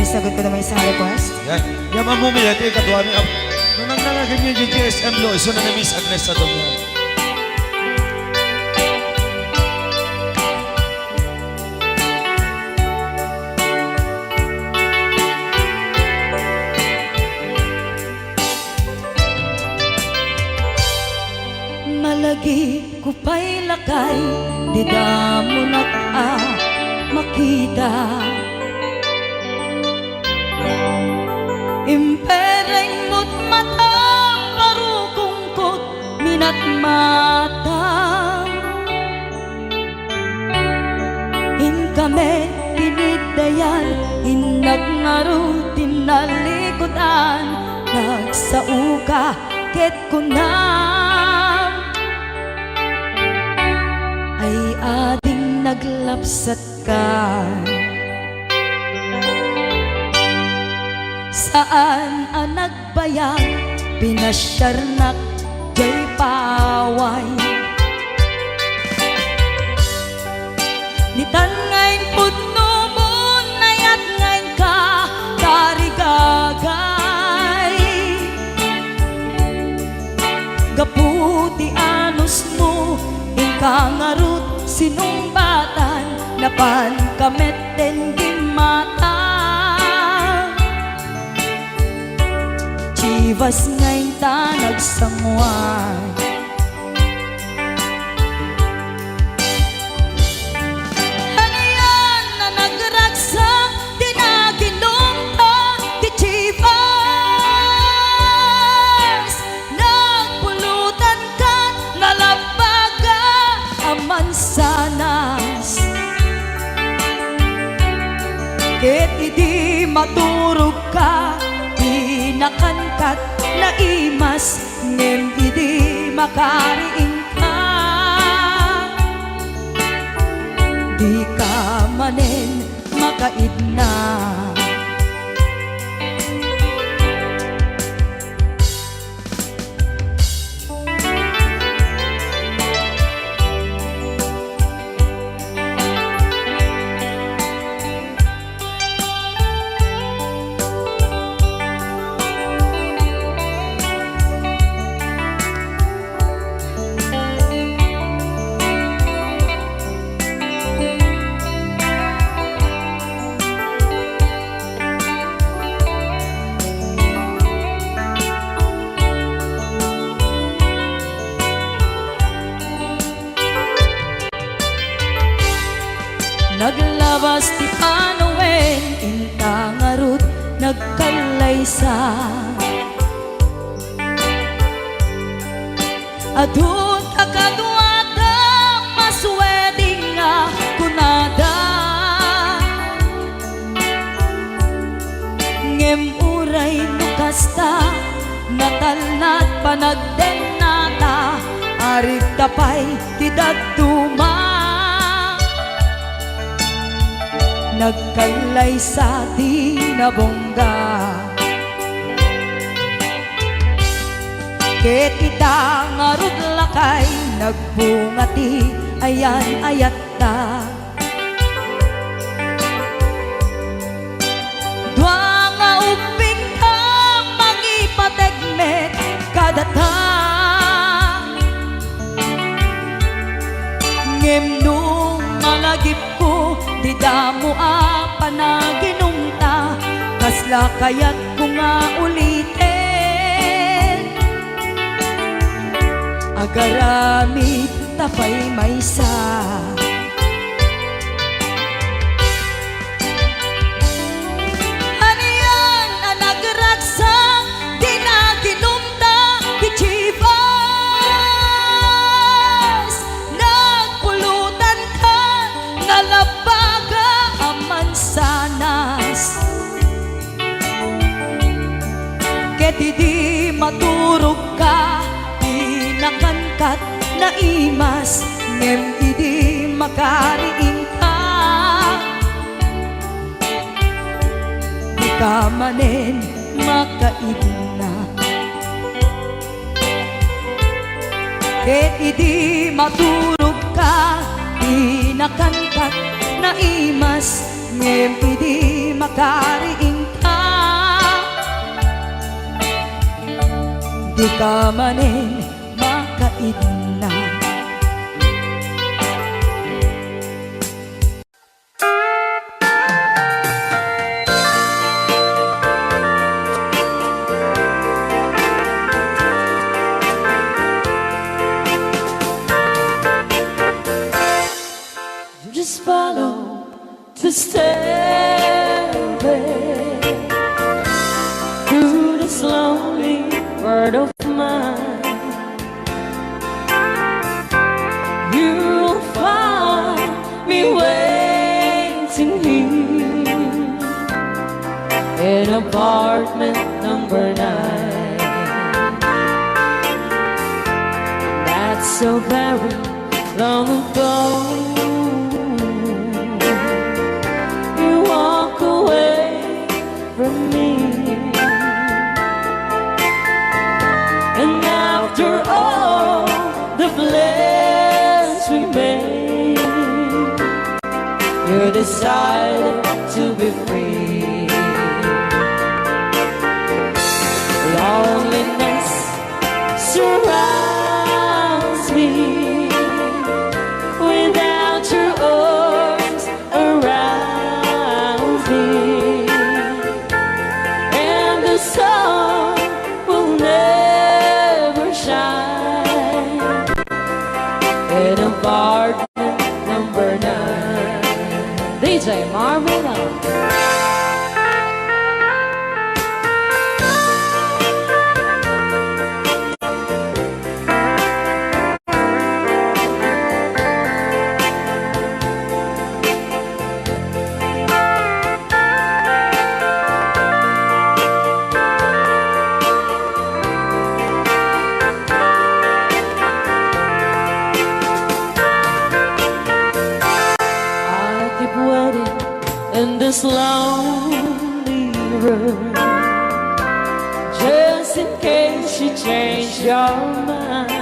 sagot ko naman isang request. Yan. Yan mamumili. Ito yung katuwa niya. Nung nangangagan niya yung GSM lo, iso na na-miss Agnes sa doon yan. Malagi ko pa'y lakay, di da mo makita. Impereng mo't mata, parukungkot, minat mata. In kami pinidayan, inag ngaro tinalikutan, nagsauka ket kunam. Ay ading naglapsat ka. Saan ang nagbayag, pinasyarnak jay paway. Nitan ngayon pudno mo, nayat ngayon ka, karigagay. Gaputi anos mo, kangarut sinumbatan, napan kamet den mata. Chivas ngayon ta nagsangwan. Ano yan na nagragsak, di naginom ta, di Chivas. Nagpulutan ka, nalabaga mansanas. Ket idi maturog ka, pinakankat na imas, ngem idi makariing ka. Di ka manen makaidna. Naglabas ti panawen, intangarut nagkalaysa. Adun akaduada, masweding nga kunada. Ngem uray nukasta, natalnat panagdenata, arig tapay ti daduma. Nagkalay sa tinabongga. Ket ita ngarud lakay, nagbungati ayan ayat ta. Dua nga uping ka, mangipategmet kadata. Ngem nung malagip ko, di damo panaginumta, kasla kaya't ko nga ulitin. Agaramid tapay maysa. Ano yan ang nagragsak, di naginumta, di Chivas. Nagpulutan ka, nalabaga mansanas. Ket idi maturog ka, pinakankat na imas, ngem idi makariing ka. Di ka manen makaibna. Ket idi maturog ka, pinakankat na imas, ngem idi makariing ka di ka manin makaidna. Just follow the stairway through this lonely world of mine. You'll find me waiting here in apartment number 9. That's so very long ago. From me, and after all the plans we made, you decided to be free. Loneliness surrounds me without your arms around me. The sun will never shine in apartment number 9. DJ Marvin. In this lonely room, just in case you change your mind,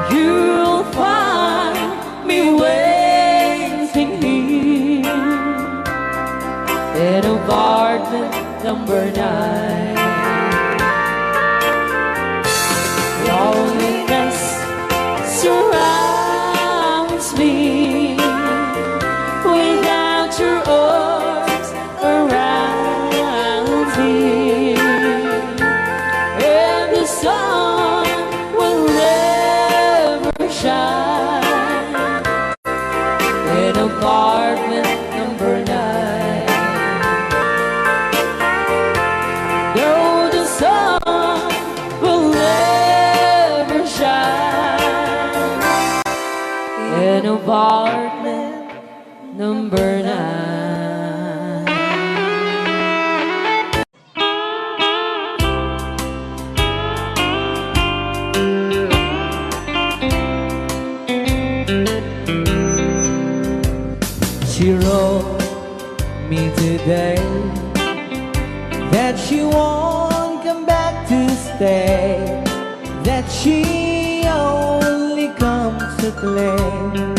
you'll find me waiting here in apartment number 9. Loneliness surrounds me without your arms around me, and the sun will never shine in apartment number 9. No, the sun will never shine in apartment number 9. She wrote me today that she won't come back to stay, that she only comes to claim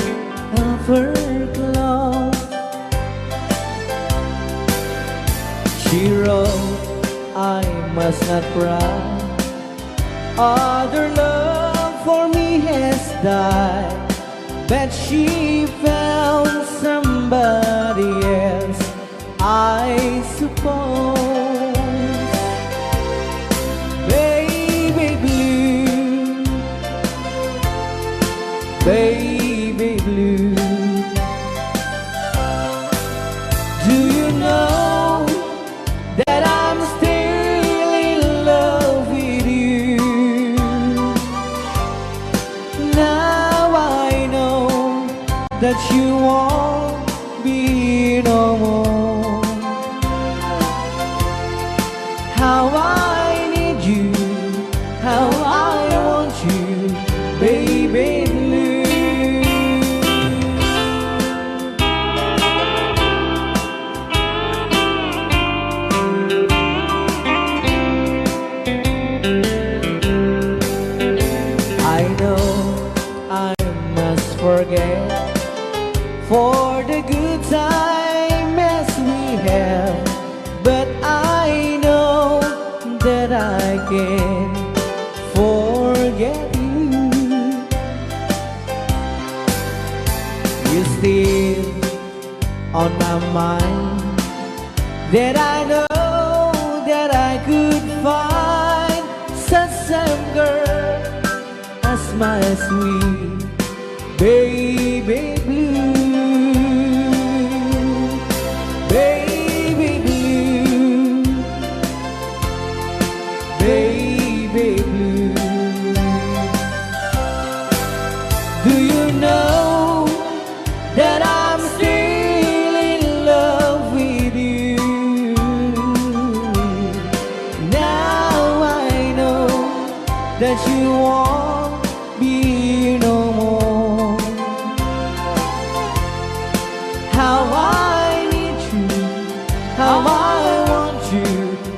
of her clothes. She wrote, I must not cry, other love for me has died, but she found somebody else, I suppose. Baby blue, baby blue, do you know that I'm still in love with you? Now I know that you won't be no more. How I need you, how I want you, baby blue. I know I must forget for the good times we have, but I know that I can forget you. You're still on my mind, that I know that I could find such same girl as my sweet baby blue, baby blue, baby blue. Do you know that I'm still in love with you? Now I know that you won't be here no more. How I need you, how I want you,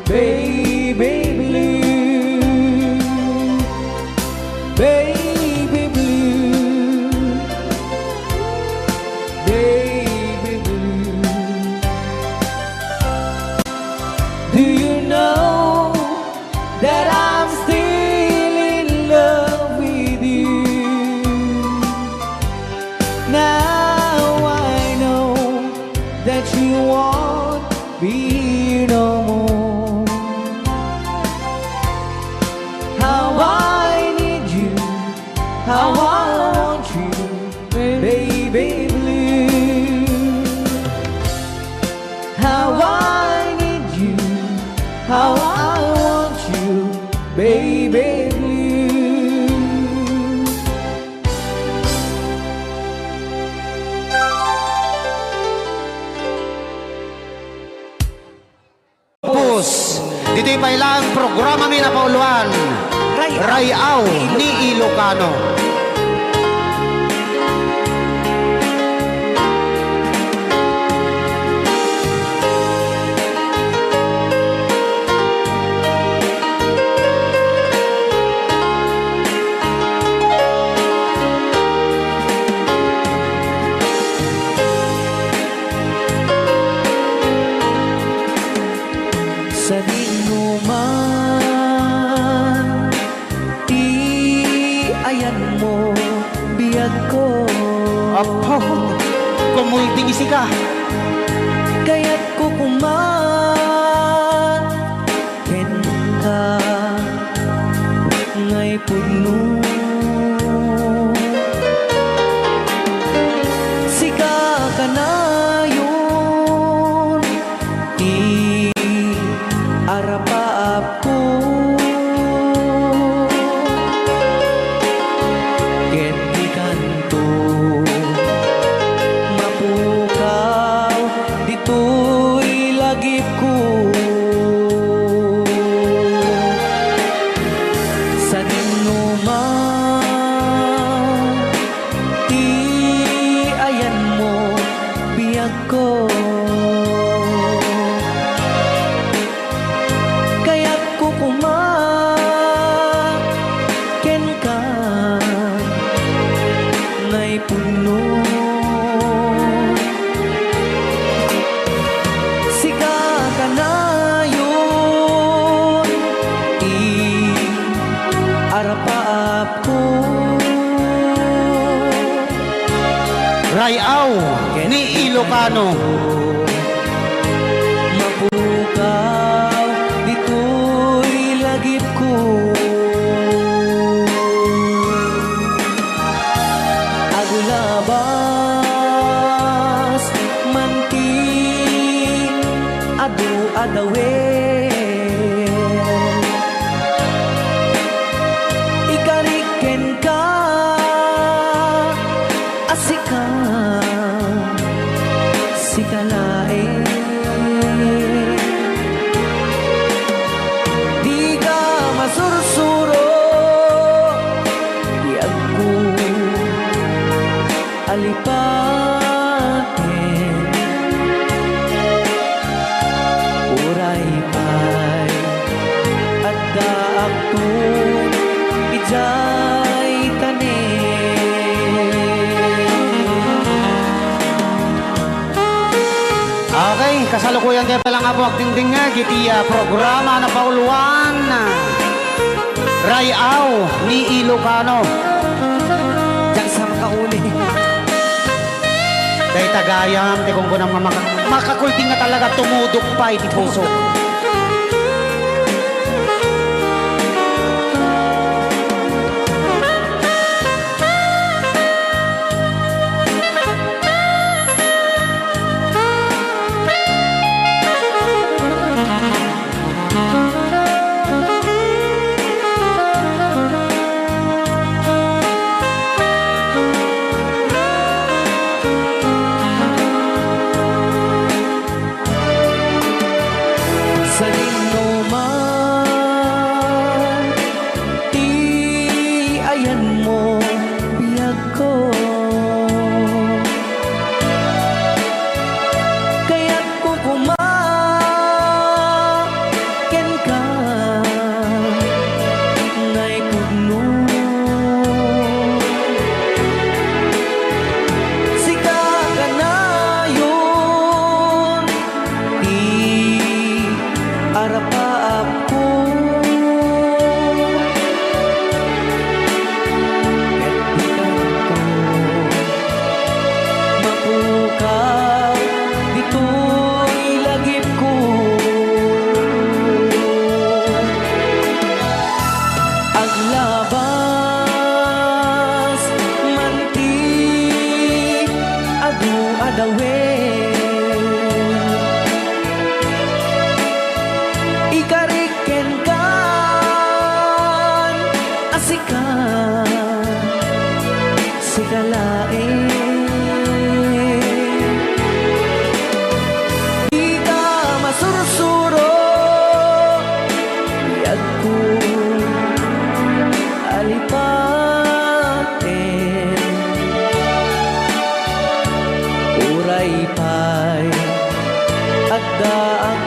baby blue, baby blue, baby blue. Do you know that I'm still in love with you? Now I know that you won't be here no more. How I need you, how I want you, baby blue. How I need you, how I want you, baby blue. Pus, dito'y pailang programa mi na pauluan. Rayaw ni Ilocano. Sa dinuman, ayan mo, biyag ko. Apo, kumulting isi ka. Kaya't ko kuman, ken ka, ngay puno. Sika ka na yun, arapaap ko. Ket di kanto mapukaw, dito'y lagip ko. Sa dinuman, ayan mo, biyag ko. Kaya't kukuman, ken ka, ngay puno. Sika ka na yun, arapaap ko. Rayaw ni Ilocano. Mapukaw, dito'y lagip ko. Agulabas, manti, adu-adawen. Ikariken ka, asika, sikalain. Di ka masursuro, biyag ko alipatin. Uray pa'y at daak to, ijay tanin. kasalukuyan kaya palang ako agdingding nga gitiya programa na pauluan Rayaw ni Ilocano. Diyan sa makauli. Dahil tagayam, di kung kunang makakulting na talaga tumudok pa iti puso. Sa lino man, di ayan mo biyag ko. Kaya't kukumaken ka nga'y kugno. Sika ka na yun, arapaap ko. Mapukaw dito'y lagip ko. Aglabas manti adu-adawe. Ikariken kan asikan sigalain. Di ka masursuro biyag ko alipatin. Uray pa'y at daang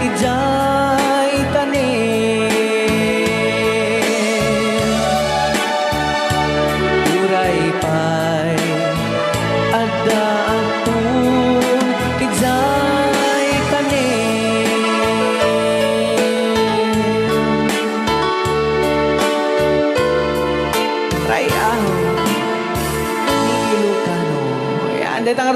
ijay tanin. Uray pa'y adda ang ijay tanin. Rayaw ni Ilocano. Yan, dito nga.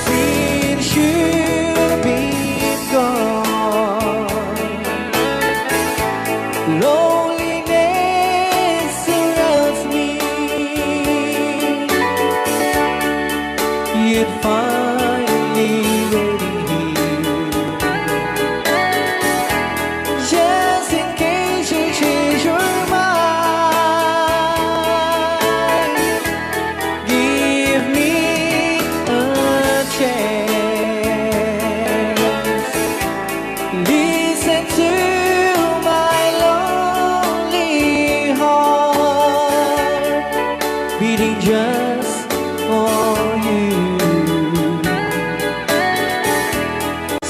Since you've been gone, loneliness surrounds me. You'd finally waiting here, just in case you change your mind. Give me a chance. Listen to my lonely heart beating just for you.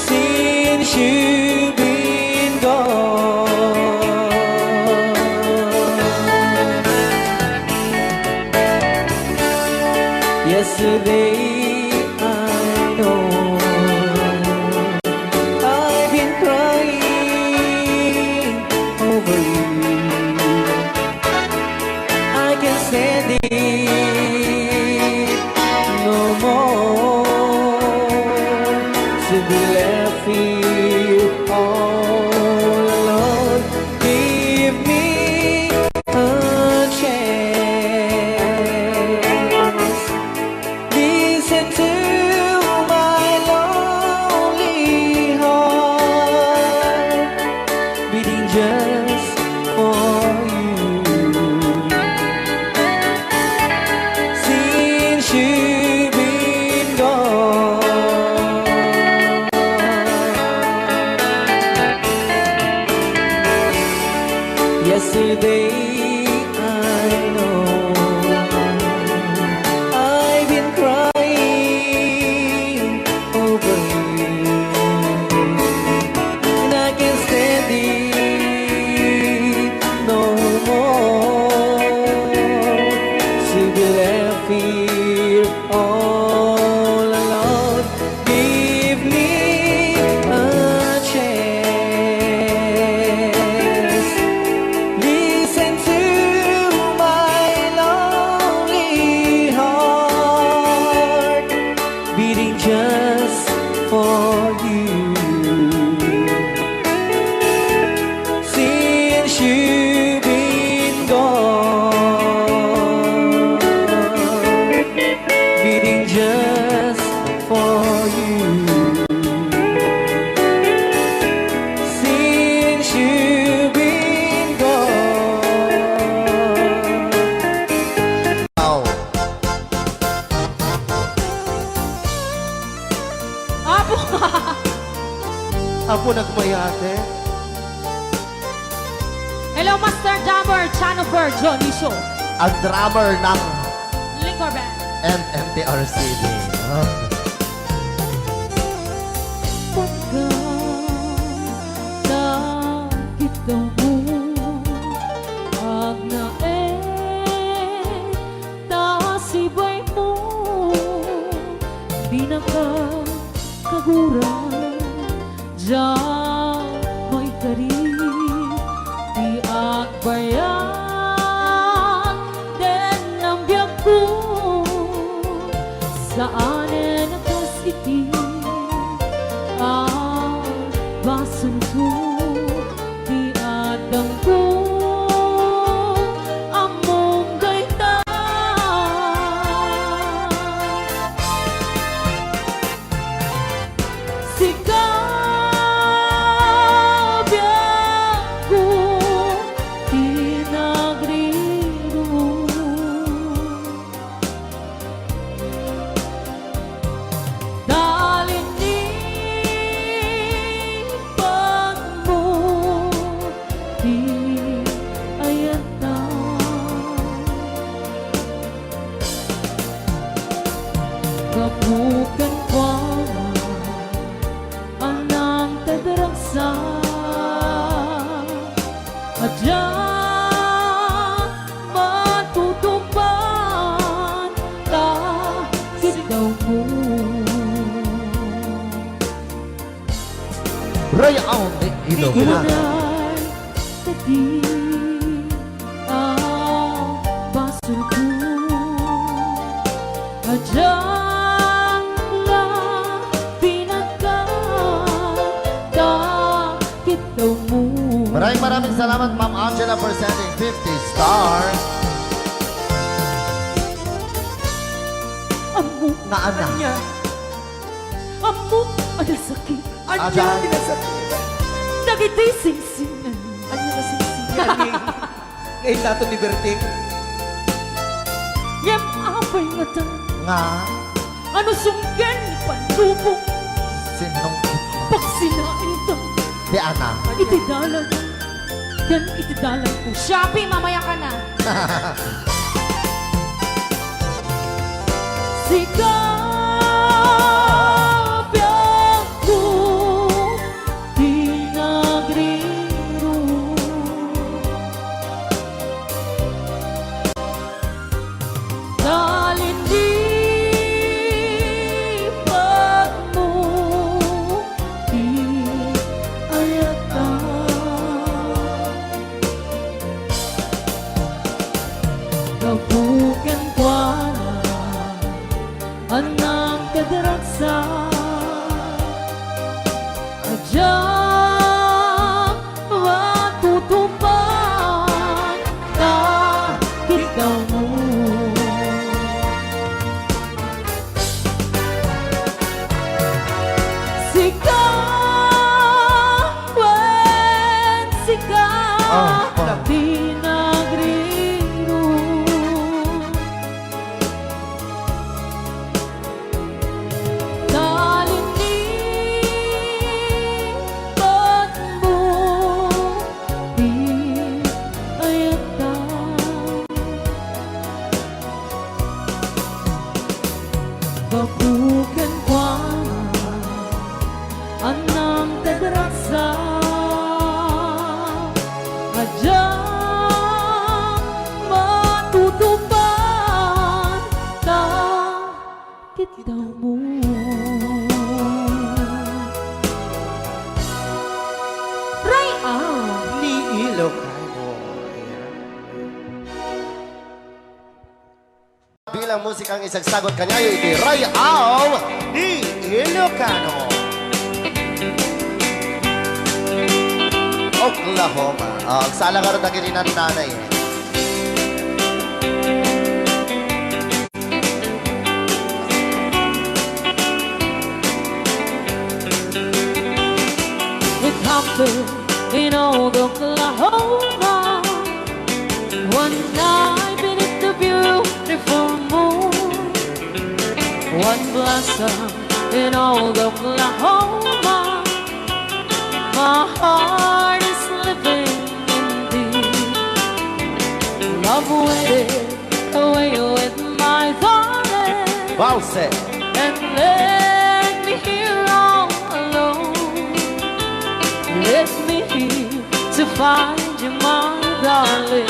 Since you've been gone, yesterday I know I've been crying over you. I can't stand it no more to be left here all alone. Give me a chance. Listen to my lonely heart beating just for you. Since you've been gone, yesterday I know I've been crying over you, and I can't stay beating just for you. Since you've been gone, beating just for you. Since you've been gone. Wow. Apo! Apo nagmayate. Hello, Master Drummer, Chanover, Johnny Show. Ang drummer ng Liquor Band. MMTRCD. Pagkakita mo, agnae, tasibay mo, di nakakagurang, diyan mo'y karib, di agbayan, den ang biyak ko, saan nakasiti, ang baso ko, di adang ko, among gaita. Sikap ko, di nagriro. Dalinipan mo, di ayata. Kapukan ko anang tadarangsa at diyan matutupan kahit daw mo. Ray ang ilog na. Kulay tadi ang basol ko at diyan lang pinagkakit daw mo. Maraming salamat Ma'am Angela for sending 50 stars. Amo, Na anak. Anya, amo, ada sakit. anya, Ajan. tinasakit. Dagiti singsingan. Anya na singsingan ni. Ngayon nato ni Berting. Yam apay nga ta. Nga. Ano sunggan panlubong Sinong pag sinain ta. di anak. Itidalan. Yan itidalan ko. Shopee, mamaya ka na. Sikap ko, di nagriro. Dalinipan mo, di ayata. Kabukan kwa anang kadaragsa adyang matutupan kahit daw mo. Sikap di nagriro. Dalinipan mo, di ayata. Babukan kwa anang tadarasa adyang matutupan kahit daw mo. Ray Ni Ilocano. Bilang musika kang isagsagot kanyayo iti Rayaw ni Ilocano. Oklahoma. Sala ka rin na kininan nanay. It happened in old Oklahoma one night beneath the beautiful moon. One blossom in old Oklahoma. My heart is living indeed. Love waited away with my darling. Wow, set. And left me here all alone. Left me here to find you, my darling.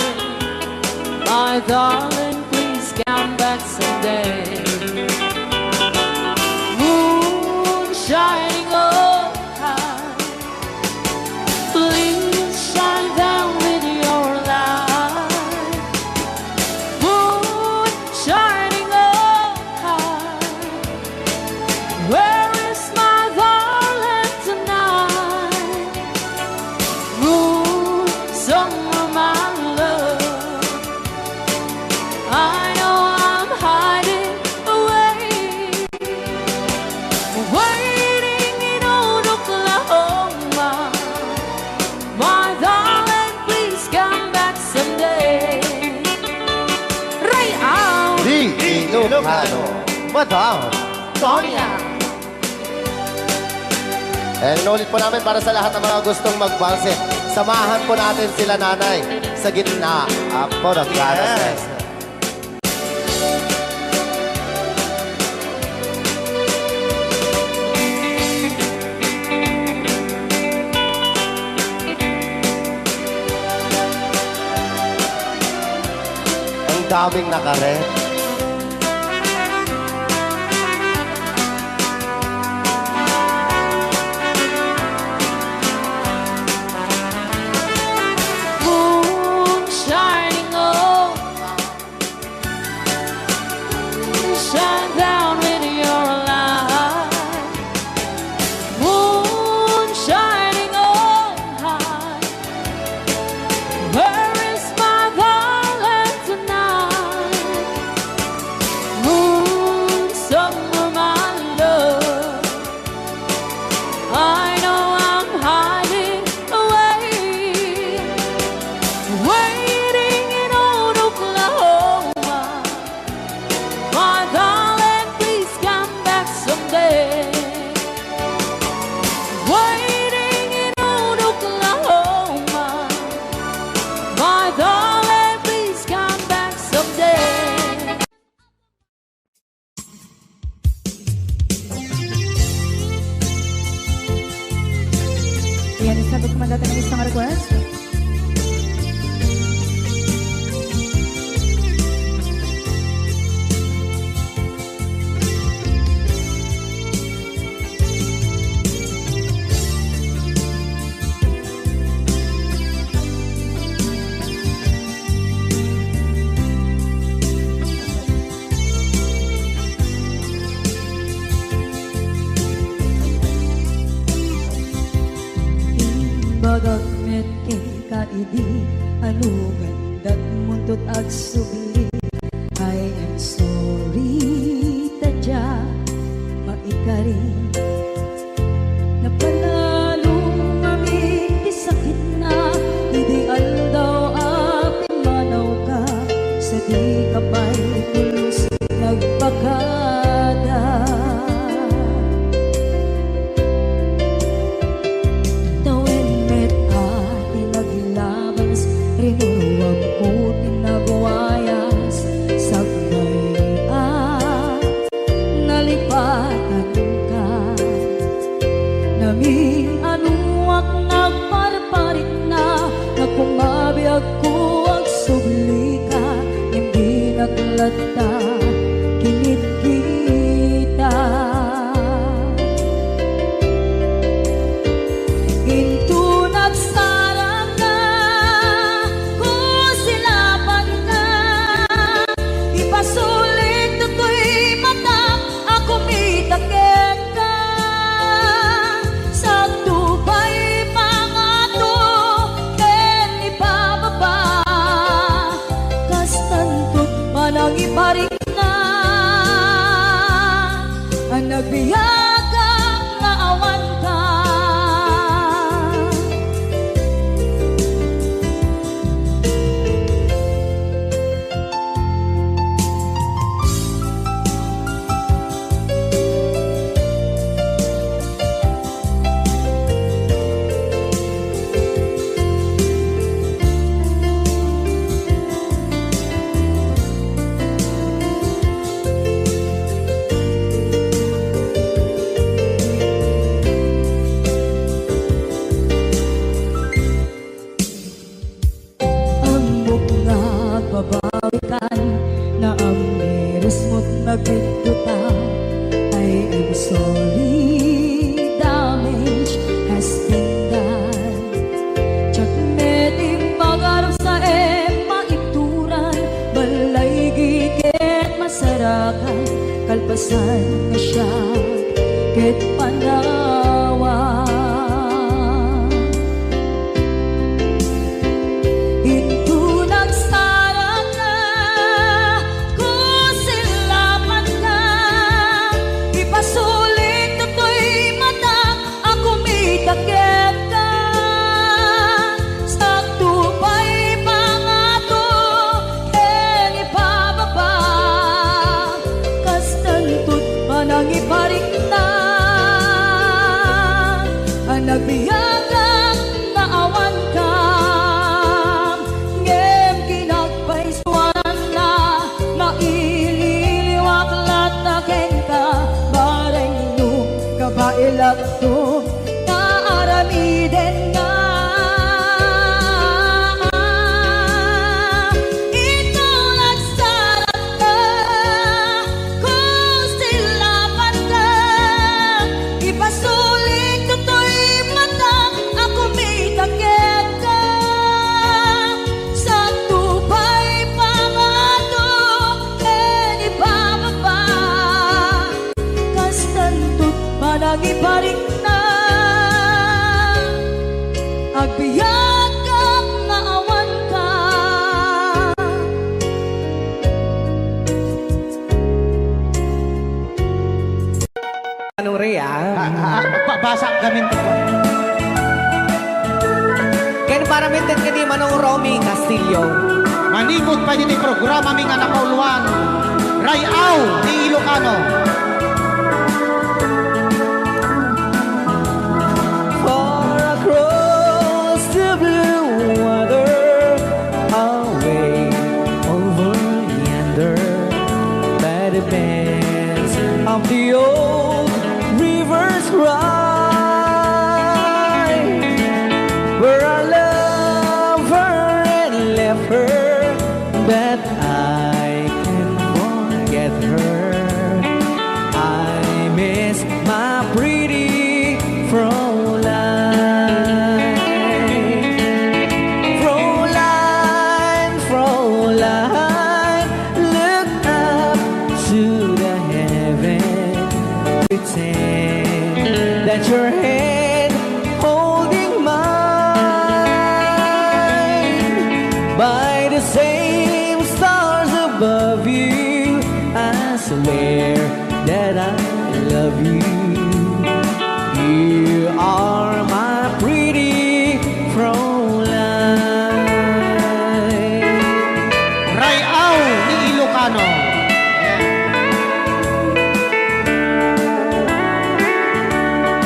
My darling, please come back someday. Moon shining oh high, please shine down with your light. Moon shining oh high, where is my darling tonight? Moon, summer, my love, I know I'm hiding away, waiting in old Oklahoma. My darling, please come back someday. Rayaw Di Ilocano. Madam Tonya. Inulit po namin para sa lahat ng mga gustong magbalse. Samahan po natin sila nanay sa gitna. Apo ng karas. Ang daming nakaret. moon shining oh, shine down with your light. Moon shining oh high, where is my darling tonight? Moon, summer, my love, I know I'm hiding away, waiting in old Oklahoma. My darling, please come back someday. Waiting in old Oklahoma. My darling, please come back someday. Yan, sagot ko man dati ng isang request. Bagat met kaidi alugan dat muntot ag subli. I am sorry tadya maikari napanalong aming isakit na ideal daw aping manaw ka sa di kapay pulos nagpakada. Tawin met ati naglabas rinuwag ko tinagwayas sagnay nalipatan ka namin anuwak nagparparit na nagkumabiyag ko ang subli ka hindi naglata kinit kita. Into nagsarang ka, kung silapan ka, ipasulit na to'y iwasan na siya ket panawa. Ito nagsarang na kung silaman ka, ipasulit na to'y mata ako may takip ka. Sakto pa'y pangato en ipababa, kas nantut manang iparik na. Nagbiyagang naawan ka, ngem kinagpaisuan na maililiwak lataken ka, bareng no kabailak to naaramiden nga. Ito nagsarap na kung silapan ka, ipasulit ko to'y mata ako may takip ka. Sakto pa'y pangato en ipababa, kas nantut manang iparik na. Agbiyak kang naawan ka. Anong Rhea? Basa kami ito. Ken para minten ka di Manong Romy Castillo. Manipot pa din yung programa ming anak kauluan. Rayaw ni Ilocano. Far across the blue water, away over yonder, by the banks of the old rivers ride, where I love her and left her, but I can't forget her. I miss my pretty Fräulein. Fräulein, Fräulein, look up to the heaven, pretend that your hand holding mine. By the same stars above you, I swear that I love you. You are my pretty Fräulein. Rayaw ni Ilocano.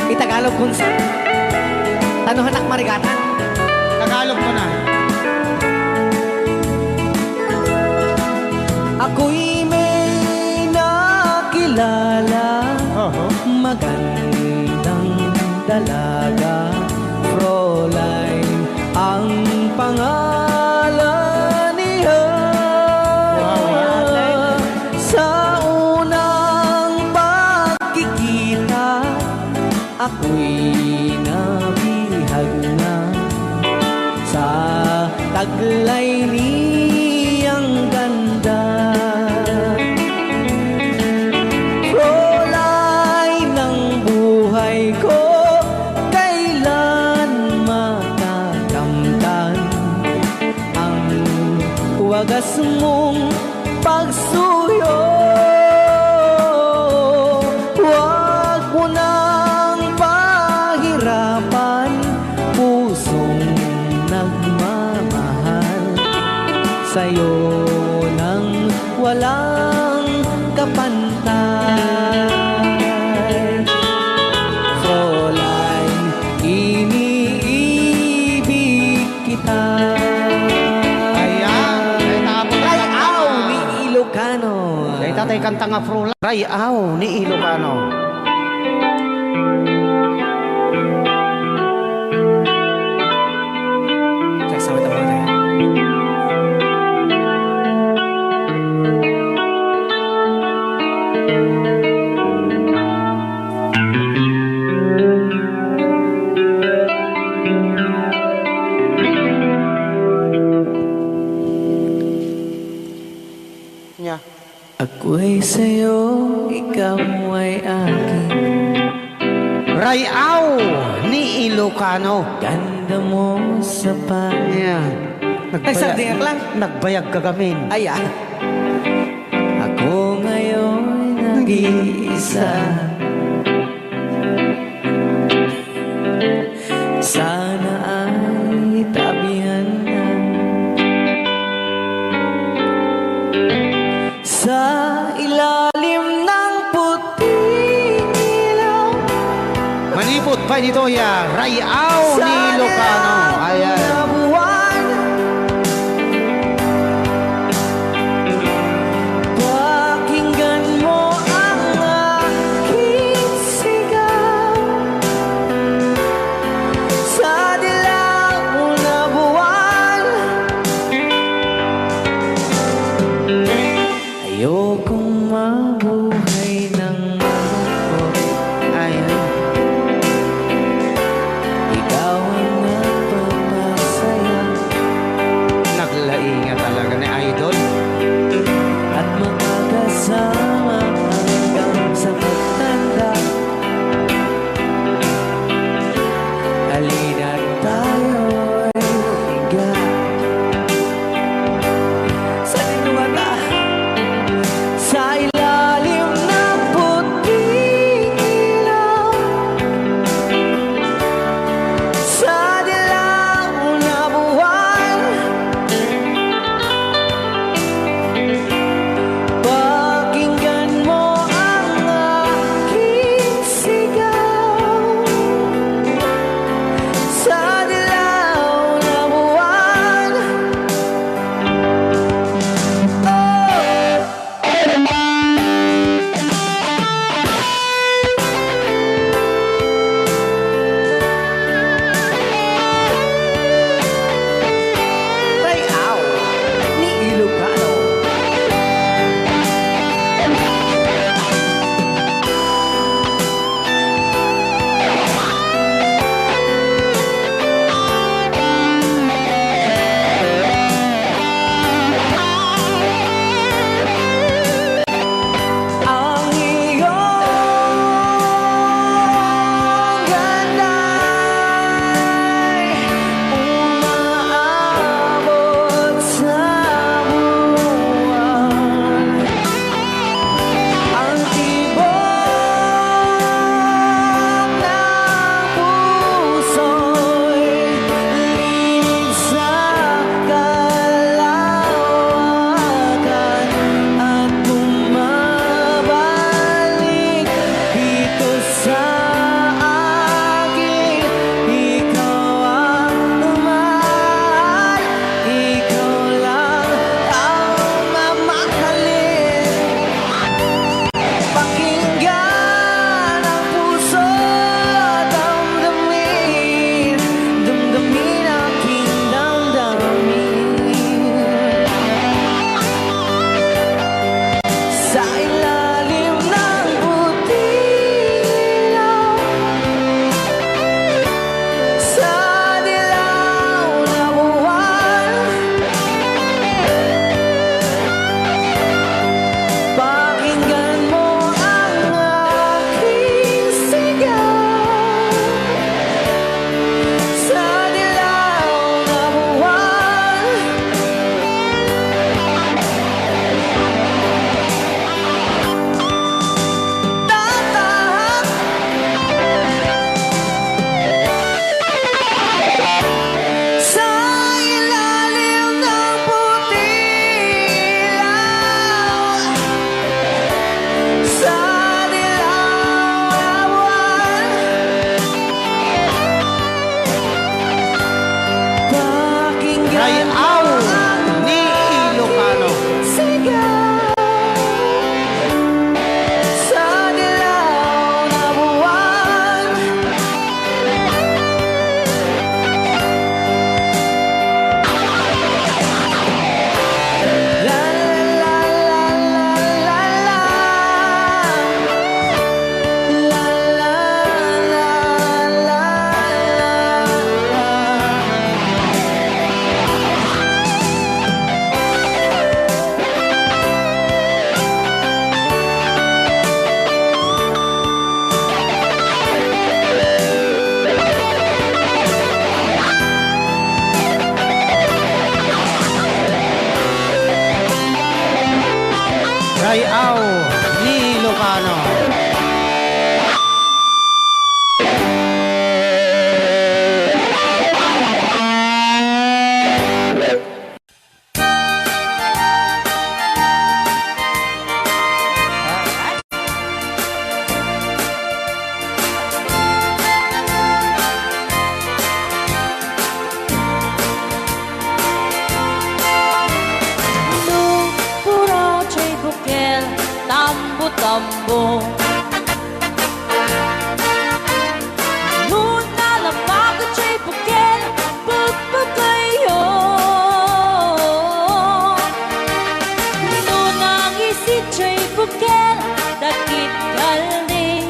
Itagalog kung sa tanuhan ak marigatan. Tagalog mo na. Ako'y may nakilala, magandang dalaga, Fräulein ang pangalan niya. Sa unang pagkikita, ako'y nabihag na sa taglay niyang ganda. Fräulein ng buhay ko, kailan matakamtan ang wagas mong pagsuyo. Huwag mo nang pahirapan pusong nagmamahal sa'yo nang walang kapantay. Fräulein, iniibig kita. Ayan. Rayaw ni Ilocano. Ay tatay kanta nga Fräulein. Rayaw ni Ilocano. Check sa mata mo tayo. Nya. Ako'y sa'yo, ikaw ay akin. Rayaw ni Ilocano. Ganda mo sa panya. Nagsagdiyak lang. Nagbayag kagamin. Ayan. Ako ngayon nag-iisa. Sana ay tabihan na sa ilalim ng puting ilaw. Manipot pa dito ya. Rayaw ni Ilocano. Ayan. Na buwan, pakinggan mo ang aking sigaw. Sa dilaw na buwan, ayokong mabuhay ng malungkot. Ayan. Ikaw ang nagpapasaya. po. Nuna lang bago siya'y bukel, pagpagayo. Nunang isip siya'y bukel, dakit kaldi.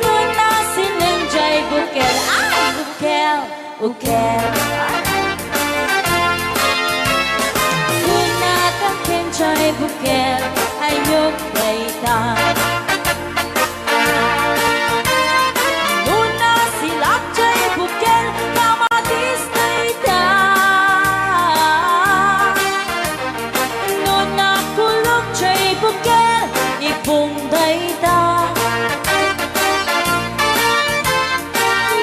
Nuna silang siya'y bukel, ay bukel, bukel. Nuna takin siya'y bukel, ayok baita. Nuna silak siya'y bukel, kamatis na ita. Nuna kulog siya'y bukel, ipong daita.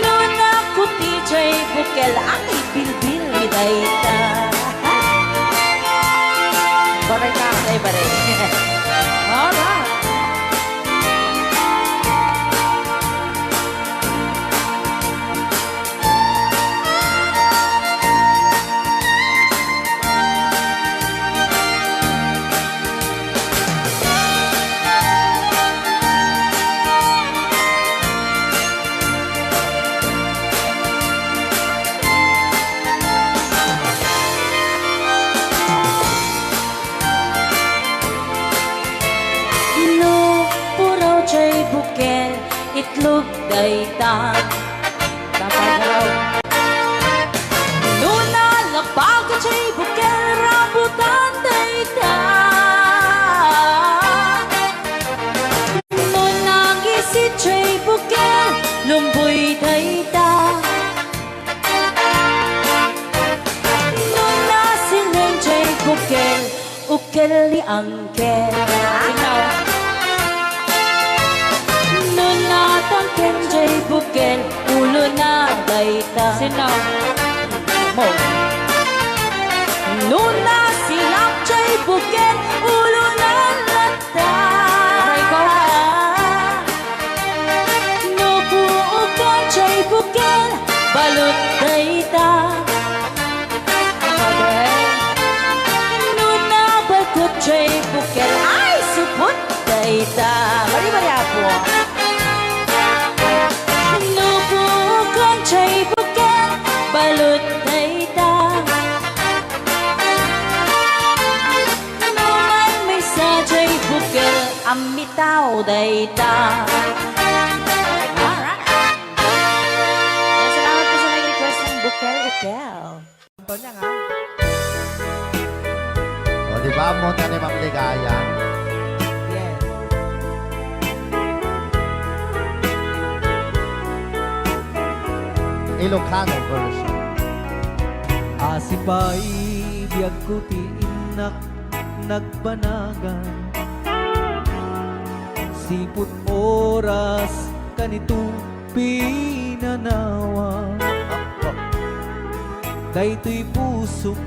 Nuna kuti siya'y bukel, ang ibilbil ni daita. Baray ka, ay baray. Alright. Chay bukel, itlog dayta. Dapat raw. Nuna labago chay bukel, rambutan dayta. Nuna gisit chay bukel, lumboy dayta. Nuna siling chay bukel, ukel ni angkel. Tangken jay bukel, ulo na dayta. Sino? Mo. Nuna silak jay bukel, ulo na lata. Aray ko. Nubuukan jay bukel, balot dayta. Nuna bakot jay bukel, ay supot dayta. Mari-mari apo. Chay bukel, balot dayta. Naman may sa chay bukel, amitaw dayta. Alright. Salamat po sa nag-request ng bukel, ukel. Ito niya nga. O, di ba mo na ni Ma'am Ligaya? Yes. Ilocano version. Asipay biyag ko ti inak nagbanagan. Siput oras kanito pinanawa. Daytoy pusok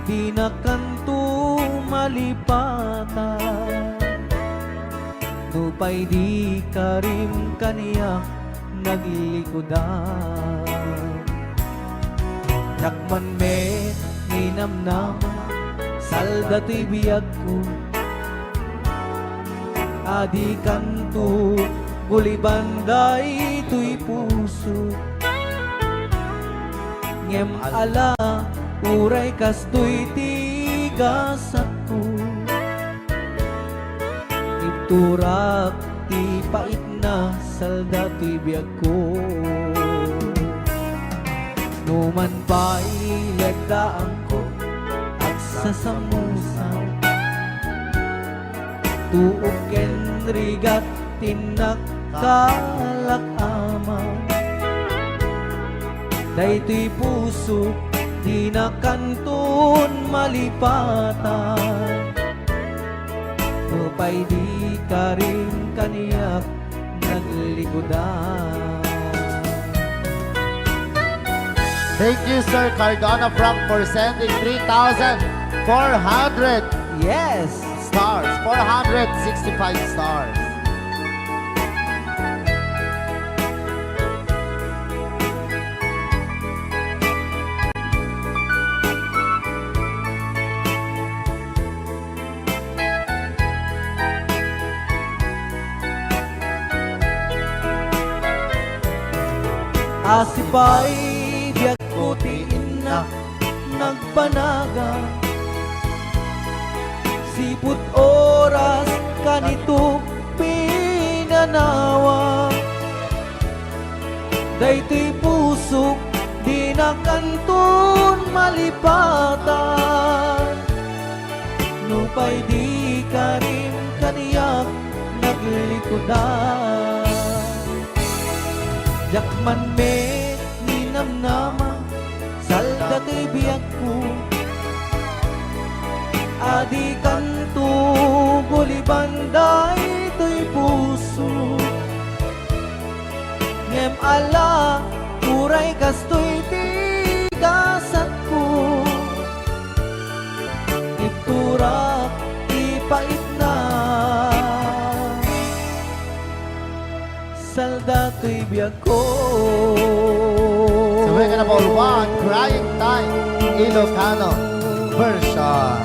di nakanto malipatan. Nupay di karim kaniya naglikodan. Nakman me ninamnam salda to'y biyag ko. Adi kanto kulibanday to'y puso. Ngem ala uray kasto'y tigas ako. Iturak ti pait na salda to'y biyag ko. Numan pa'y lagdaan ko at sasamusan. Tuok ken rigat tinakkalak ama. Daytoy puso di nakanton malipatan. Tupay di ka rin kaniyak naglikodan. Thank you, Sir Cardona Frank, for sending 3,400 Yes! stars. 465 stars. Asipay biyak ko tiin na nagpanaga. Siput oras kanito pinanawa. Daytoy pusok di na kanton malipatan. Nupay di ka rin kaniyak naglikodan. Jakman me ninamnama salda to'y biyak ko. Adi kanto bulibanday to'y puso. Ngem ala uray kasto'y tigasat ko. Iturak ipait na salda to'y biyak ko. Sabay ka na po, one, Crying Time, Ilocano version.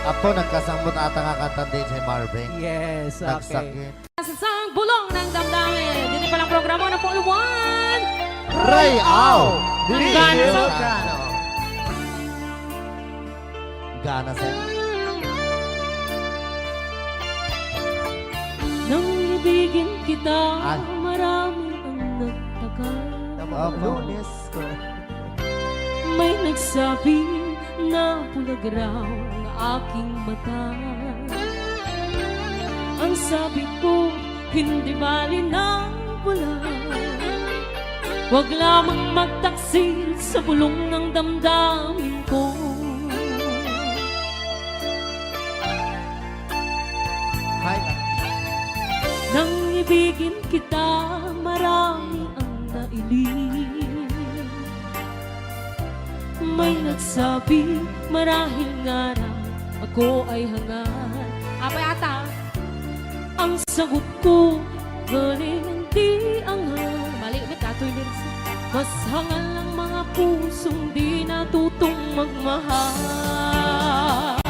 Apo, nagkasambot ata nga kanta din si Marvin. Yes, okay. Nagsakit. Sa bulong ng damdamin. Dito palang programa ng Puluwan. Ray Au! Gana sa... Ilocano. Gana sa... Nang ibigin kita, Ay. marami ang nagtagal. Apo. May nagsabi na bulag raw ang aking mata. Ang sabi ko, hindi bali ng bulag. Huwag lamang magtaksil sa bulong ng damdamin ko. Hi. Nang ibigin kita, marami ang nailing. May nagsabi, marahil nga raw ako ay hangad. Apa yata? Ang sagot ko, galing hindi angal. Mali, ba't katoy lyrics? Mas hangal ang mga pusong di natutong magmahal.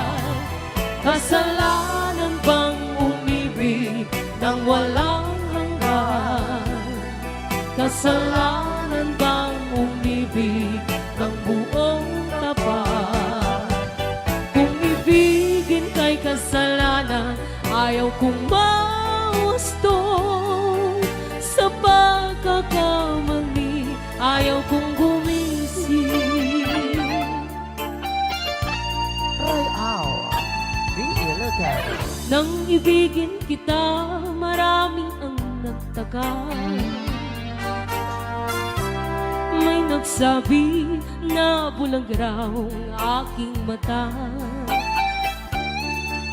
Kasalanan bang umibig nang walang hanggan? Kasalanan bang umibig ng buong tapat? Kung ibigin kay kasalanan, ayaw kong mawasto. Sa pagkakamali, ayaw kong gumising. Ray Au! Di Ilocano. Nang ibigin kita, marami ang nagtagal. May nagsabi na bulag raw ang aking mata.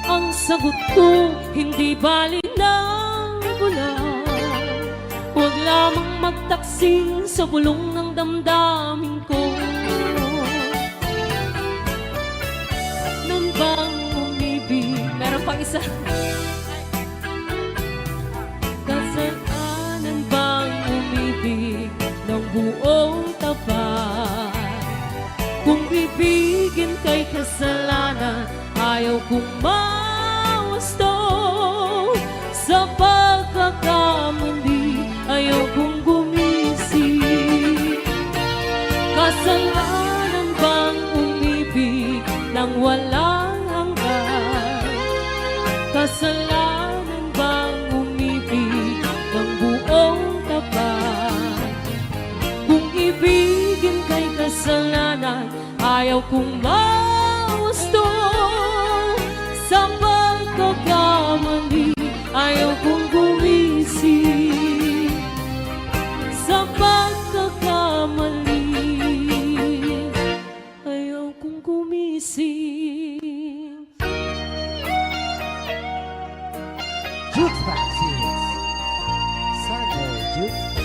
Ang sagot ko, hindi bali ng bulag. Huwag lamang magtaksil sa bulong ng damdamin ko. Nang bang umibig, meron pang isa. Kasalanan bang umibig ng buong tapat? Kung ibigin kay kasalanan, ayaw kong mawasto. Sa pagkakamali, ayaw kong gumising. Kasalanan bang umibig nang walang hanggan? Kasalanan bang umibig ng buong tapat? Kung ibigin kay kasalanan, ayaw kong mawasto. Sa pagkakamali, ayaw kong gumising. Sa pagkakamali, ayaw kong gumising. Jukebox Hits. Sunday Jukebox.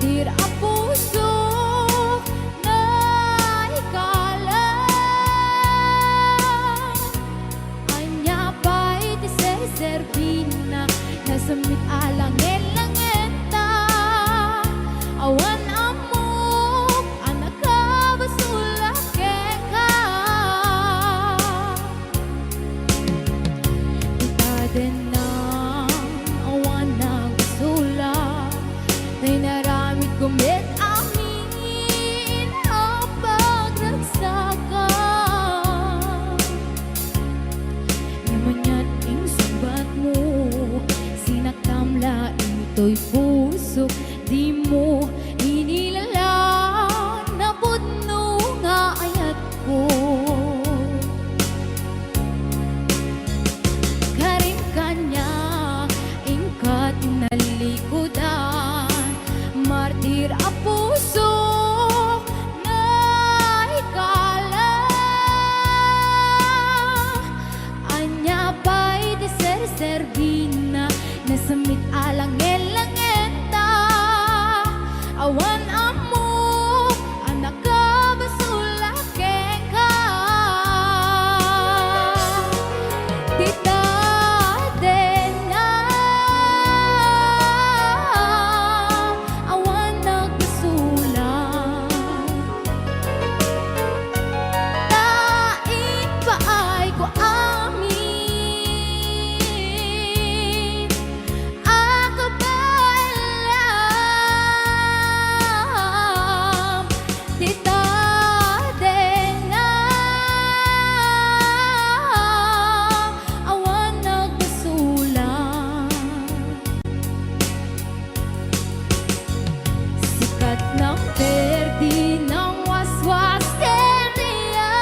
martir ang puso na ikalang anya pa'y tiser-serbina nasamit alangin-langenta awan amok anak ka basulake ka itaden na awan na gusula tay naramit kumit amin ang pagragsaka namanyan ing subat mo sinaktamla ito'y puso di mo inilala na pudno nga ayat ko karing kanya ingkat nalikodan martir a puso na ikala anya pa'y tiser-serbina nasamit alangin-langenta awan amok anak ka basulake ka tita den na awan nagbasulan tain pa ay ko amin akabalam tita den na awan nagbasulan sikat ng perdi ng waswas teriya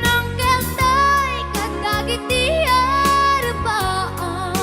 ng keltay kadagitiar baan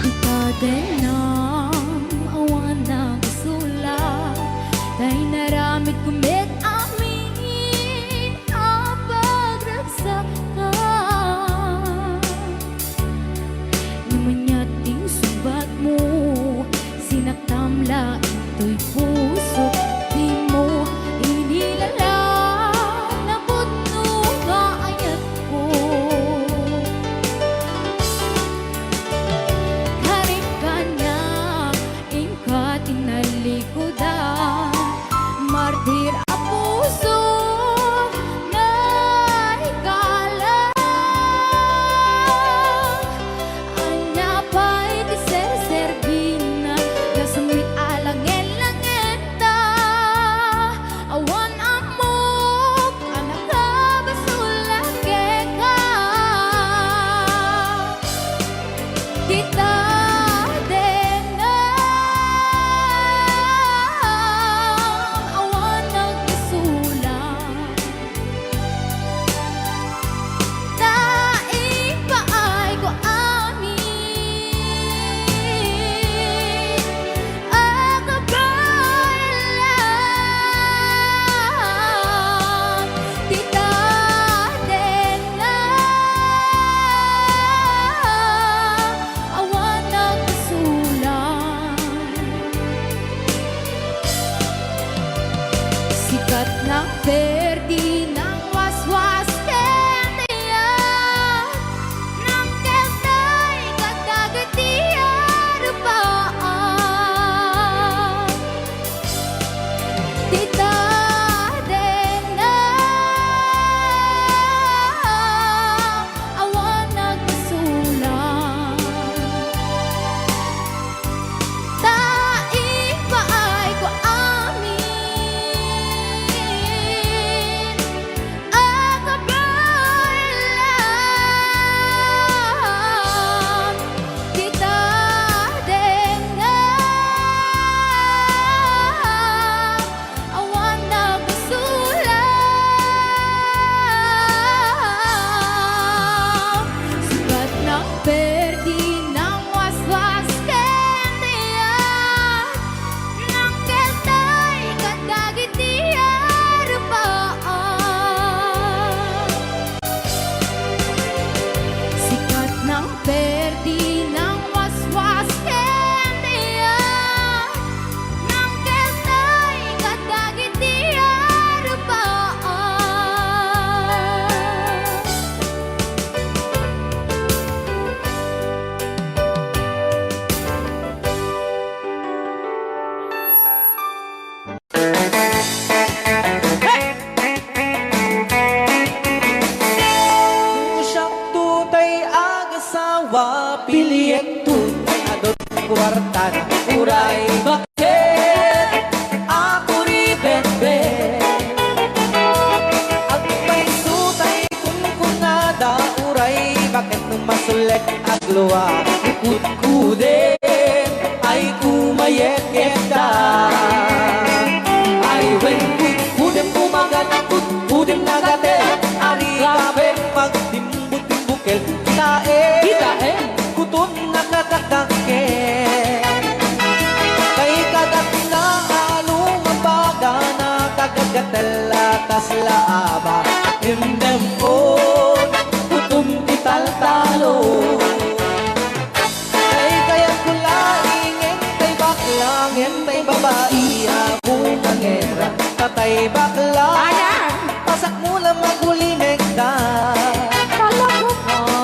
itaden na awan na gusula tay naramit kumit amin ang pagragsaka namanyating subat mo sinaktamla ito'y puso di mo inilala na pudno nga ayat ko karing kanya ingkat inalikodan martir a puso na ikalang anya pa'y tiser-serbina nasamit alangin-langenta awan amok anak ka basulake ka tita den na awan nagbasulan tain pa ay ko amin akabalam tita den na awan nagbasulan sikat ng perdi ng waswas teriya ng keltay kadagati kwarta na uray bakit ako ribet-bet at may sutay kung kunada uray bakit nung masulek at luwa ikut-kudin ay kumayet-yeta ay when kut-kudin kumagat kut-kudin nagate ari kape magtimbut-timbukel kita kutun nakadakdake kay kagat na along mabaga na kagagatela kaslaaba indem on kutun tital-talo kay kayang kulaing entay baklang entay babae akong ngera tatay bakla pasak mula magulimekta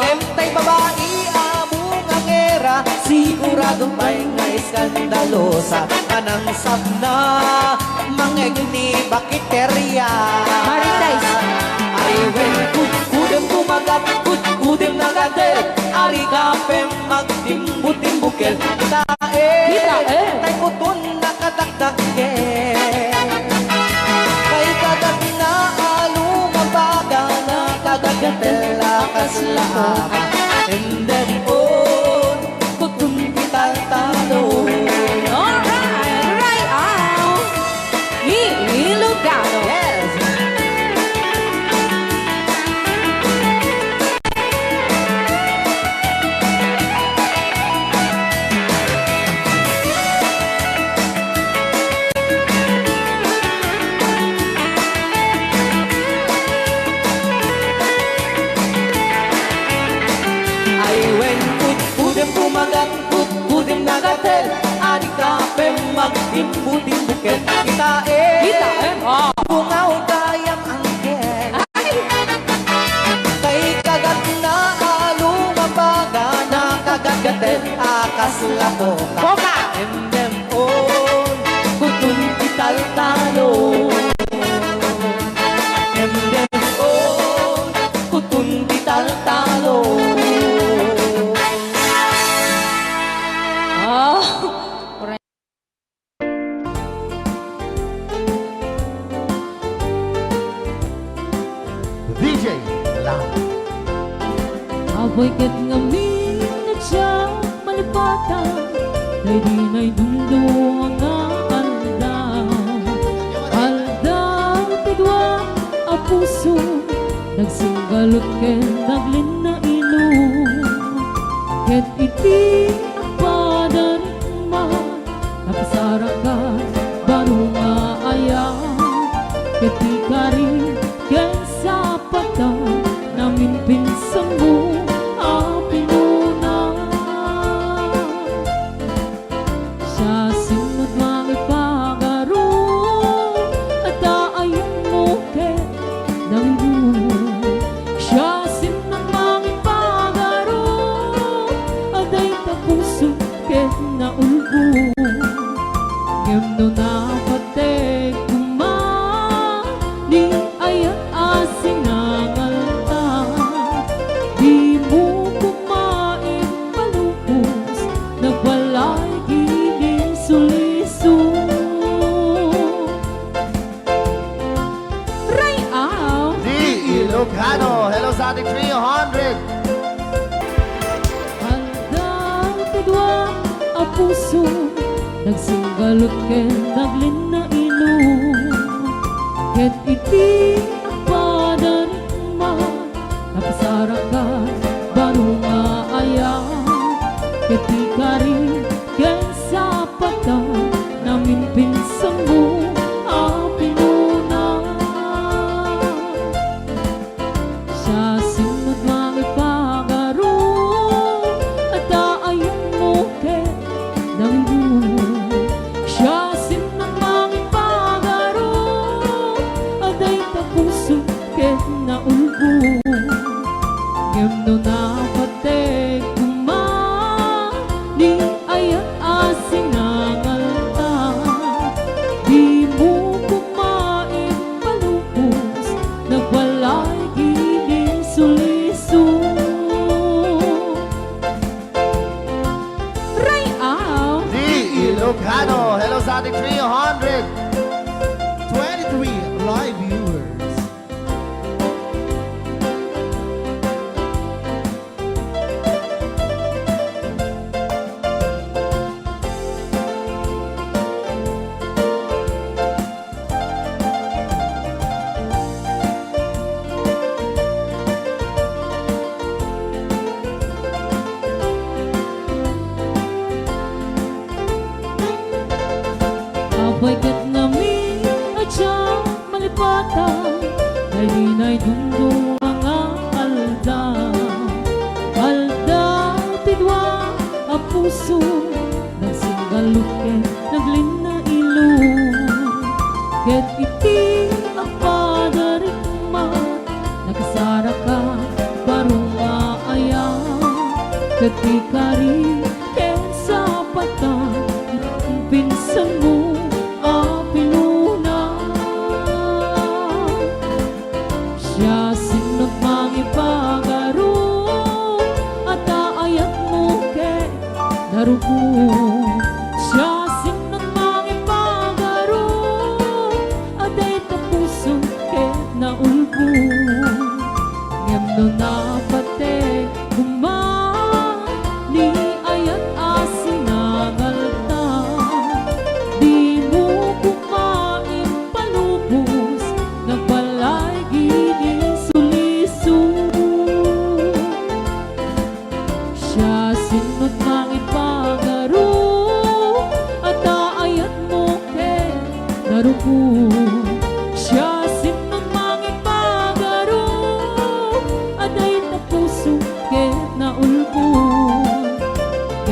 entay babae among ngera sigurado pa'y nga iskandalosa kanang sabna mangeg ni bakiterya ay when kudem kumagat kudem nagade ari kapem magtimbut-timbukel tae tay kutun nakadakdake kay kagat na alumabaga na kagagatela kaslaaba and then on kutun tital-talo Alright, right out Ilocano. yes ay when kudem kumagat kudem nagatel ari kapem magtimbut-timbukel kita bungaw kayang angkel kay kagat na alumabaga na kagagatel akaslaboka endem on kutun tital-talo endem on kutun tital-talo DJ Lang. Aboy ket ngamin na siya malipatan Day di na'y dundo nga alda tidwa a puso nagsinggalot ket naglin na ilo ket iti padan man napasara ka baro nga aya ket ikari ket sa patang namin pinsang mo apinuna siya sinod mga pagaro at aayong mo ket nangyo siya sinod mga pagaro at ay tapuso ket naulbo ngemno na patek kuma di ayat asing nangalta di mo kumain palupos nagwalay giling suliso right out Di Ilocano. Hello sa ating 300. Handa tidwa a puso nagsinggalot ket naglin na ilo ket iti padan man napasara ka baro nga aya ket ikari ket sa patang namin pinsang mo apinuna siya sinod mga pagaro at aayong mo ket nangyo siya sinod mga pagaro at ay tapuso ket naulbo ngemno na patek kuma di ayat asing nangalta di mo kumain palupos nagwalay giling suliso right out Ilocano. Hello sa ating 323 live viewers. Abay kat namin at siyang malipatan, dalinay dungdung mga alda. Alda, tidwa, ang puso, nagsinggalukin, naglina ilong. Ket iti ang padarigma, nakasara ka, barong maayang. Ket ikari, ken sa patan, ang pinsan mo, siya sinot mangipagaro at aayat mo kay narupo. Siya sinot mangipagaro at ay tapuso kay naulbo. Ngem no napate ni ayat asinangalta. Di mo kumain palubos, nagbalay gining suliso. Siya sinot mangipagaro at aayat mo kay narupo. Siya sinot mangipagaro at ay tapuso kay naulbo.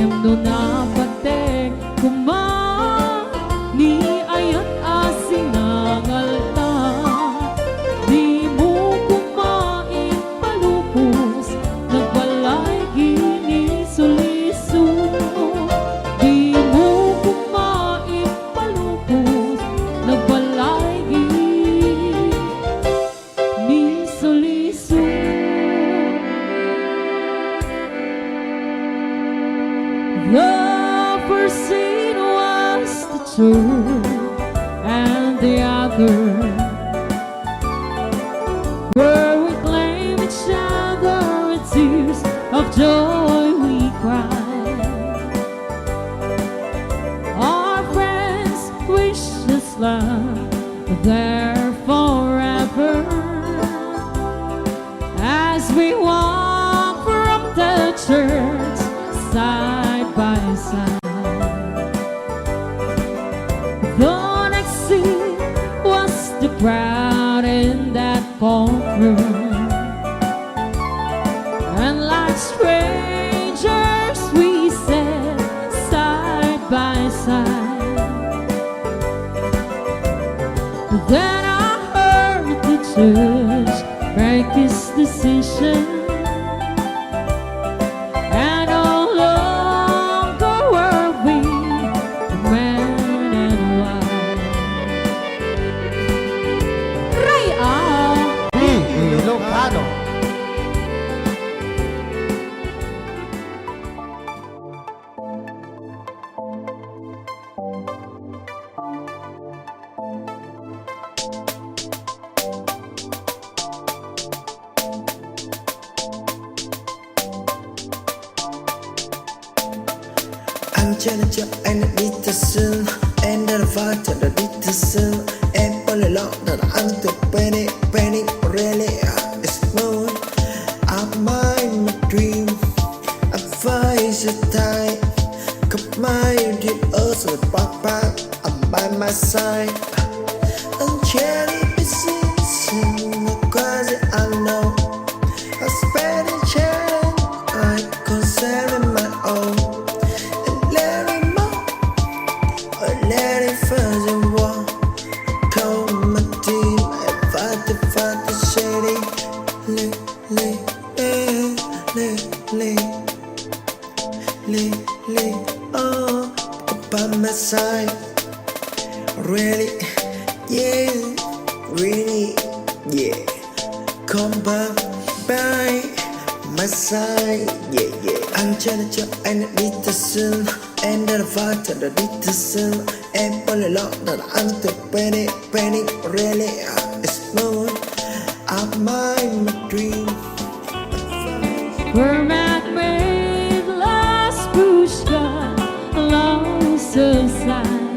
Ngem no napatek ni ayat asinangalta. Di mo kumain palubos, nagbalay gini suliso. Di mo kumain palubos, nagbalay gini suliso. The first scene was the church, and the other where we claim each other with tears of joy we cry. Our friends wish us love there forever as we walk from the church side by side. The next scene was the crowd in that courtroom, and like strangers we sat side by side. Then I heard the judge make his decision, and no longer were we man and wife. Raya! Ilocano. Angela and Peterson and the fighter the Peterson and all along that I'm the penny really it's moon I'm my dream I find the time come my deep earth with papa I'm by my side Angela Peterson cause I know I spend a chance I consider my own let it first and walk. Call my team and fight the city. Oh, by my side. Really, yeah, really, yeah. Come by my side, yeah. Angela and Peterson. and the water the little sun and all along that I'm the penny really smooth. I'm my dream. We're man-made last pushka lost aside.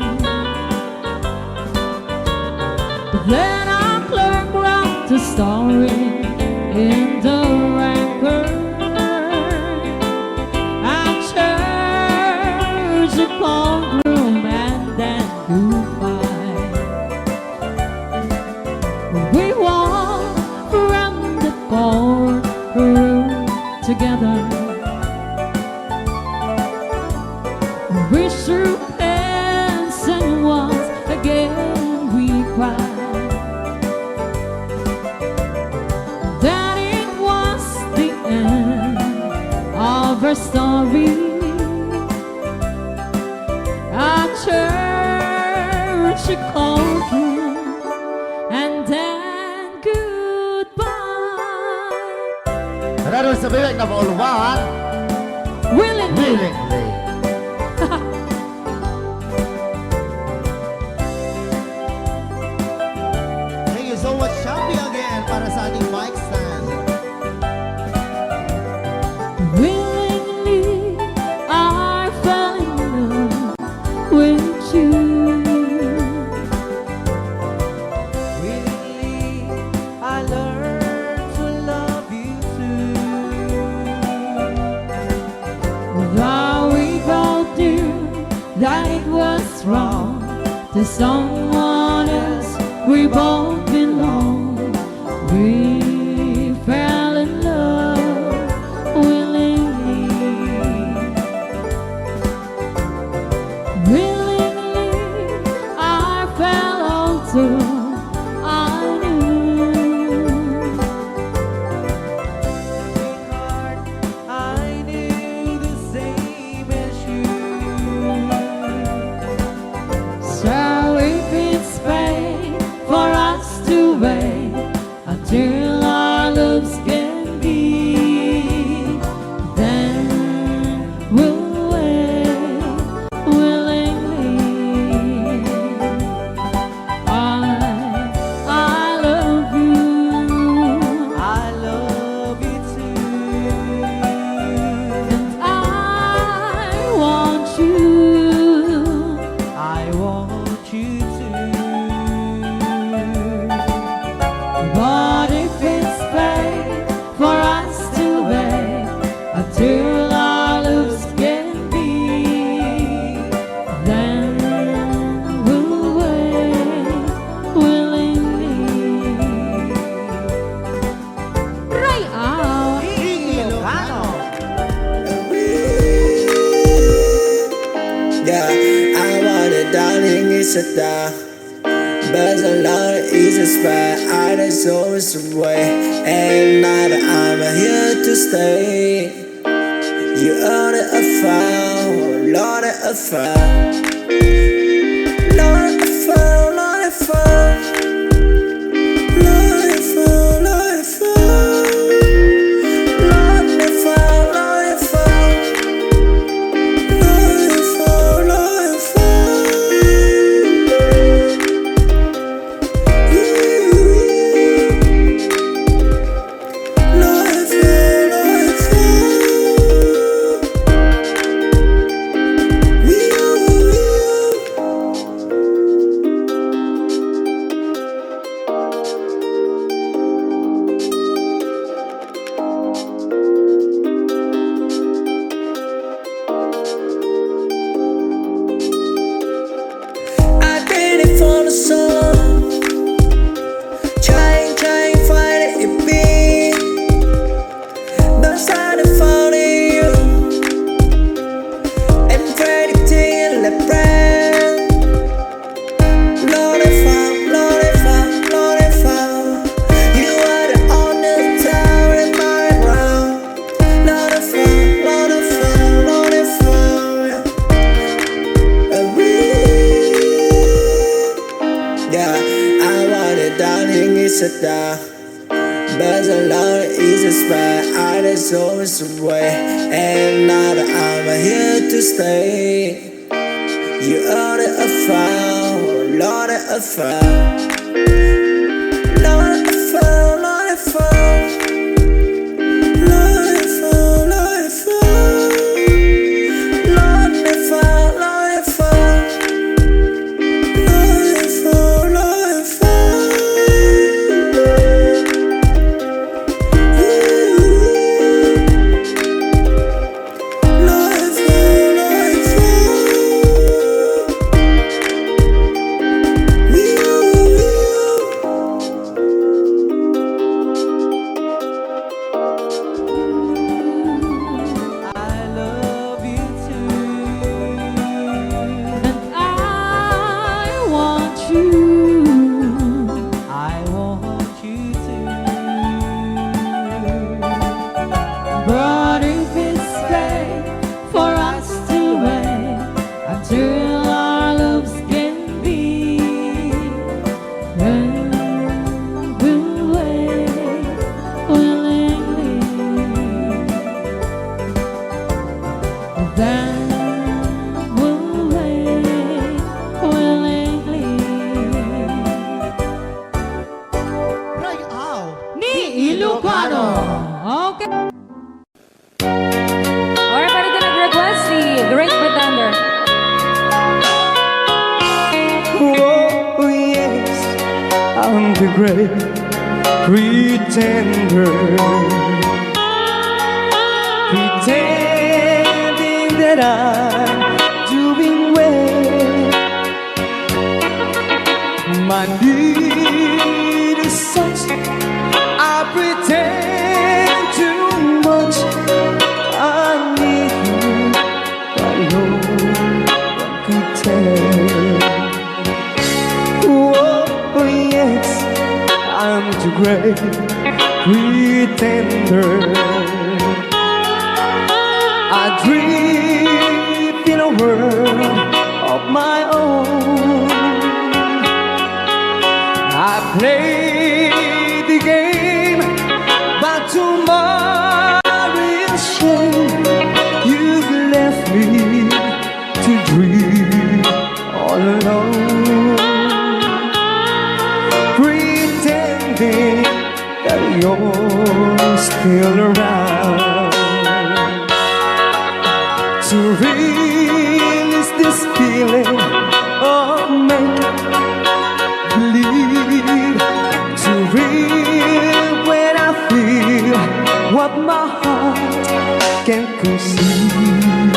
But then I clerk round the story in the rancor at church, a ballroom, and then goodbye. We walk from the courtroom together. We shook hands and once again we cried. That it was the end of our story. Our church courtroom, and then goodbye. Meron sa bibig na mauluhan. Willingly. Willingly. Thank you so much, Shampi, again, para sa ating mic stand. Willingly, I fell in love with you. Willingly, I learned to love you too. Though we both knew that it was wrong to someone else, we both belong. We fell in love willingly. Willingly, I fell also. I knew. Sweetheart, I knew the same as you. So if it's fate for us to wait until our lives can be, then we'll wait willingly. I love you, I love you too. and I want you. I want you to. But if it's fate for us to wait until our lives can be, then we'll wait willingly. Right out. Ilocano. Yeah, I want it, darling, it's a die. But a lot is a spot, I just always away. And now that I'm here to stay, you are the affair, Lord, the affair. Lord, the affair, Lord, the affair. Lord, the affair, Lord, the affair. Lord, the affair, Lord, the affair. Lord, the affair, Lord, the affair. I did it for the song, trying, find it in me. But I found you and predicting the brand. Lord, I found, Lord, I found, Lord, I found. You are the only tower in my ground. Lord, I found, Lord, I found, Lord, I found. Yeah, I want it, darling, it's a die. But There's a lot of easy spot out there's always a way. And now that I'm here to stay, you are that I found, Lord that I found, Lord that I found, Lord that I found, Lord that I found, Lord that I found, Lord that I found, Lord that I found, Lord that I found, Lord that I found. I love you too. And I want you. I want you to. But if it's fate For us to wait until our loves can be, then we'll wait willingly. Then we'll wait willingly. Right out. Ni Ilocano. Okay. Alright, pwede ka nag-request si Great Pretender. Oh yes, I'm the great pretender, pretending that I'm doing well. My need is such, I pretend too much. I need you, but no one could tell. Oh yes, I'm the great pretender. I dream in a world of my own. I play the game, but tomorrow is shame. You've left me to dream all alone, pretending that you're still around. To release this feeling of make believe, to real when I feel what my heart can conceive.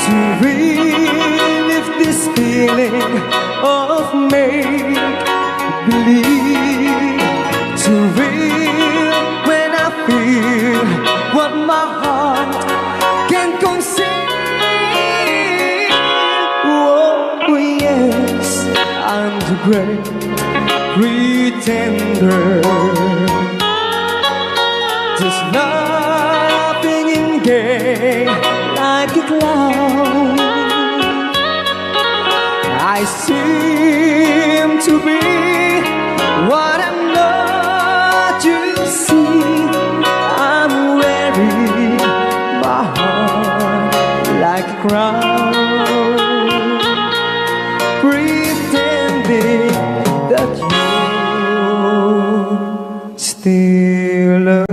To relive this feeling of make believe, to real when I feel what my heart can conceive. Oh yes, I'm the great pretender, just laughing in gay like a clown. I seem to be what I'm not, you see. I'm wearing my heart like a crown, pretending that you're still around.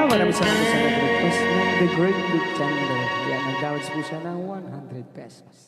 Maraming salamat sa nag-request ng The Great Pretender. Yan, nag-downloads po siya ng 100 pesos.